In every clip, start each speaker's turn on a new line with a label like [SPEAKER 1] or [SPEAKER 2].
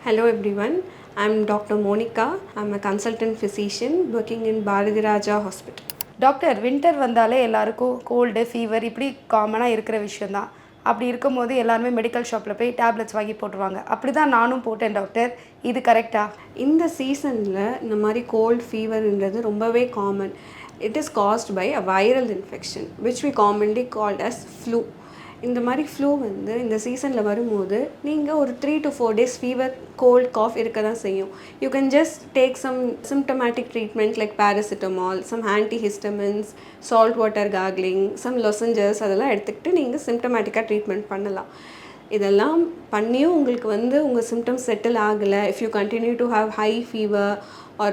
[SPEAKER 1] Hello everyone, I'm Dr. Monica. I'm a consultant physician working in Barathiraja hospital.
[SPEAKER 2] Doctor winter வந்தாலே எல்லாருக்கும் gold fever இப்படி காமனாக இருக்கிற விஷயந்தான். அப்படி இருக்கும்போது எல்லாருமே மெடிக்கல் ஷாப்பில் போய் டேப்லெட்ஸ் வாங்கி போட்டுருவாங்க. அப்படி தான் நானும் போட்டேன் டாக்டர். இது கரெக்டா?
[SPEAKER 1] இந்த சீசனில் இந்த மாதிரி கோல்ட் ஃபீவர்ன்றது ரொம்பவே common. It is caused by a viral infection which we commonly called as flu. இந்த மாதிரி ஃப்ளூ வந்து இந்த சீசனில் வரும்போது நீங்கள் ஒரு 3 to 4 days fever cold cough இருக்க தான் செய்யும். You can just take some symptomatic treatment like paracetamol, some antihistamines, salt water gargling, some lozenges அதெல்லாம் எடுத்துக்கிட்டு நீங்கள் சிம்டமேட்டிக்காக ட்ரீட்மெண்ட் பண்ணலாம். இதெல்லாம் பண்ணியும் உங்களுக்கு வந்து உங்கள் சிம்டம்ஸ் செட்டில் ஆகலை, if you continue to have high fever or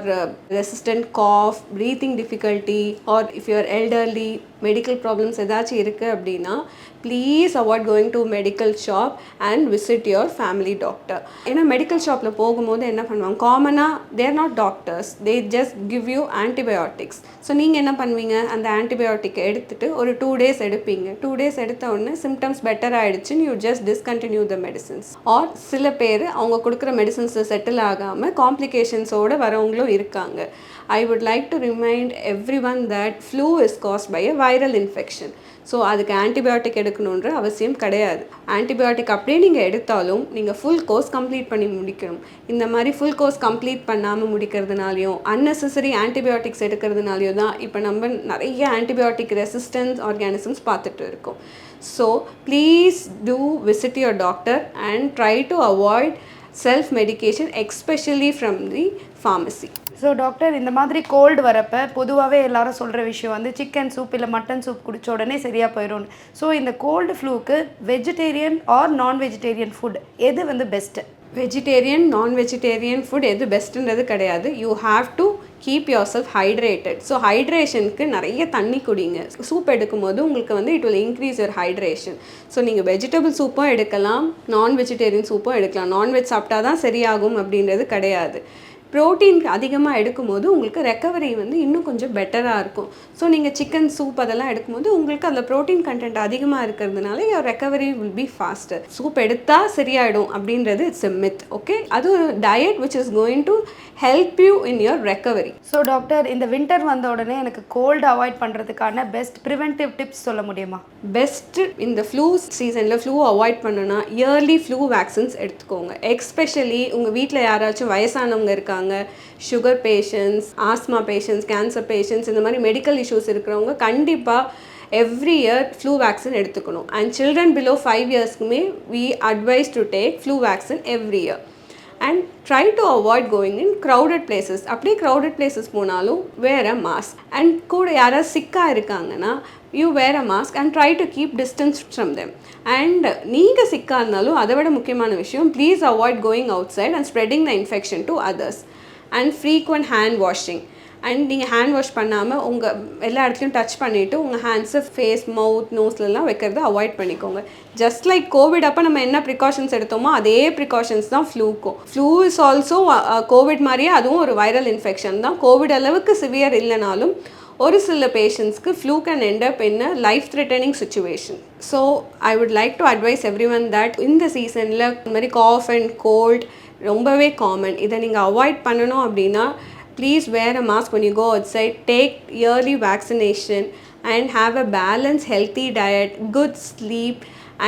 [SPEAKER 1] resistant cough, breathing difficulty, or if you are elderly, medical problems ஏதாச்சும் இருக்குது அப்படின்னா please avoid going to medical shop and visit your family doctor. ஏன்னா medical ஷாப்பில் போகும்போது என்ன பண்ணுவாங்க, காமனாக தேர் not doctors, they just give you antibiotics. So நீங்கள் என்ன பண்ணுவீங்க, அந்த ஆன்டிபயோட்டிக்கை எடுத்துகிட்டு ஒரு 2 days எடுப்பீங்க. 2 days எடுத்த உடனே சிம்டம்ஸ் பெட்டர் ஆகிடுச்சுன்னு you just discontinue the medicines. Or சில பேர் அவங்க கொடுக்குற மெடிசன்ஸில் செட்டில் ஆகாமல் காம்ப்ளிகேஷன்ஸோடு வரவங்களும் இருக்காங்க. I would like to remind everyone that flu is caused by a viral infection. So அதுக்கு ஆன்டிபயோட்டிக் எடுக்கணுன்ற அவசியம் கிடையாது. ஆன்டிபயோட்டிக் அப்படியே நீங்கள் எடுத்தாலும் நீங்கள் ஃபுல் கோர்ஸ் கம்ப்ளீட் பண்ணி முடிக்கணும். இந்த மாதிரி ஃபுல் கோர்ஸ் கம்ப்ளீட் பண்ணாமல் முடிக்கிறதுனாலையும் அன்னெசரி ஆன்டிபயோட்டிக்ஸ் எடுக்கிறதுனாலையும் தான் இப்போ நம்ம நிறைய ஆன்டிபயோட்டிக் ரெசிஸ்டன்ஸ் ஆர்கானிசம்ஸ் பார்த்துட்டு இருக்கோம். So please do visit your doctor and try to avoid self medication especially from the pharmacy.
[SPEAKER 2] So doctor, இந்த மாதிரி கோல்டு வரப்போ பொதுவாகவே எல்லாரும் சொல்கிற விஷயம் வந்து சிக்கன் சூப் இல்லை மட்டன் சூப் குடித்த உடனே சரியாக போயிடும்னு. ஸோ இந்த கோல்டு ஃப்ளூக்கு vegetarian or non vegetarian food எது வந்து best?
[SPEAKER 1] Vegetarian non vegetarian food எது பெஸ்ட்டுன்றது கிடையாது. You have to keep yourself hydrated. So ஹைட்ரேஷனுக்கு நிறைய தண்ணி குடிங்க. சூப் எடுக்கும்போது உங்களுக்கு வந்து it will increase your hydration. So நீங்கள் வெஜிடபிள் சூப்பும் எடுக்கலாம், நான் வெஜிடேரியன் சூப்பும் எடுக்கலாம். நான்வெஜ் சாப்பிட்டா தான் சரியாகும் அப்படின்றது கிடையாது. ப்ரோட்டீன் அதிகமாக எடுக்கும்போது உங்களுக்கு ரெக்கவரி வந்து இன்னும் கொஞ்சம் பெட்டராக இருக்கும். ஸோ நீங்கள் சிக்கன் சூப் அதெல்லாம் எடுக்கும்போது உங்களுக்கு அதில் ப்ரோட்டீன் கண்டென்ட் அதிகமாக இருக்கிறதுனால your recovery will be pastor. Soup எடுத்தால் சரியாயிடும் அப்படின்றது இட்ஸ் எ மித். ஓகே, அது ஒரு diet which is going to help you in your recovery.
[SPEAKER 2] So doctor, இந்த வின்டர் வந்த உடனே எனக்கு கோல்டு அவாய்ட் பண்ணுறதுக்கான பெஸ்ட் ப்ரிவென்டிவ் டிப்ஸ் சொல்ல முடியுமா?
[SPEAKER 1] பெஸ்ட்டு இந்த ஃப்ளூ சீசனில் ஃப்ளூ அவாய்ட் பண்ணணும்னா இயர்லி ஃப்ளூ வேக்சின்ஸ் எடுத்துக்கோங்க. எஸ்பெஷலி உங்கள் வீட்டில் யாராச்சும் வயசானவங்க இருக்காங்க, sugar patients, asthma patients, cancer patients, இந்த மாதிரி மெடிக்கல் இஷ்யூஸ் இருக்கிறவங்க கண்டிப்பாக எவ்ரி இயர் ஃப்ளூ வேக்சின் எடுத்துக்கணும். அண்ட் சில்ட்ரன் பிலோ 5 yearsக்குமே we advise to take flu vaccine every year. And try to avoid going in crowded places. அப்படியே crowded places போனாலும் wear a mask. And கூட யாராவது சிக்காக இருக்காங்கன்னா you wear a mask and try to keep distance from them. And நீங்கள் சிக்காக இருந்தாலும் அதை விட முக்கியமான விஷயம், please avoid going outside and spreading the infection to others. And frequent hand washing. And நீங்கள் ஹேண்ட் வாஷ் பண்ணாமல் உங்கள் எல்லா இடத்துலையும் டச் பண்ணிவிட்டு உங்கள் ஹேண்ட்ஸை ஃபேஸ், மவுத், நோஸ்லலாம் வைக்கிறத அவாய்ட் பண்ணிக்கோங்க. ஜஸ்ட் லைக் கோவிட் அப்போ நம்ம என்ன ப்ரிகாஷன்ஸ் எடுத்தோமோ அதே ப்ரிகாஷன்ஸ் தான் ஃப்ளூக்கும். ஃப்ளூ இஸ் ஆல்சோ கோவிட் மாதிரியே அதுவும் ஒரு வைரல் இன்ஃபெக்ஷன் தான். கோவிட் அளவுக்கு சிவியர் இல்லைனாலும் ஒரு சில பேஷண்ட்ஸ்க்கு flu can end up in a life threatening situation. So I would like to advise everyone that இந்த சீசனில் இந்த மாதிரி காஃப் அண்ட் கோல்ட் ரொம்பவே காமன். இதை நீங்கள் அவாய்ட் பண்ணணும் அப்படின்னா please wear a mask when you go outside, take yearly vaccination and have a balanced healthy diet, good sleep,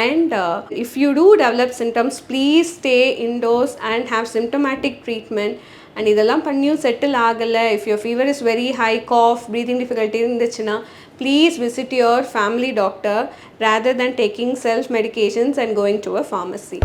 [SPEAKER 1] and if you do develop symptoms, please stay indoors and have symptomatic treatment. And இதெல்லாம் பண்ணியும் settle ஆகலை, if your fever is very high, cough, breathing difficulty இருந்துச்சுன்னா please visit your family doctor rather than taking self medications and going to a pharmacy.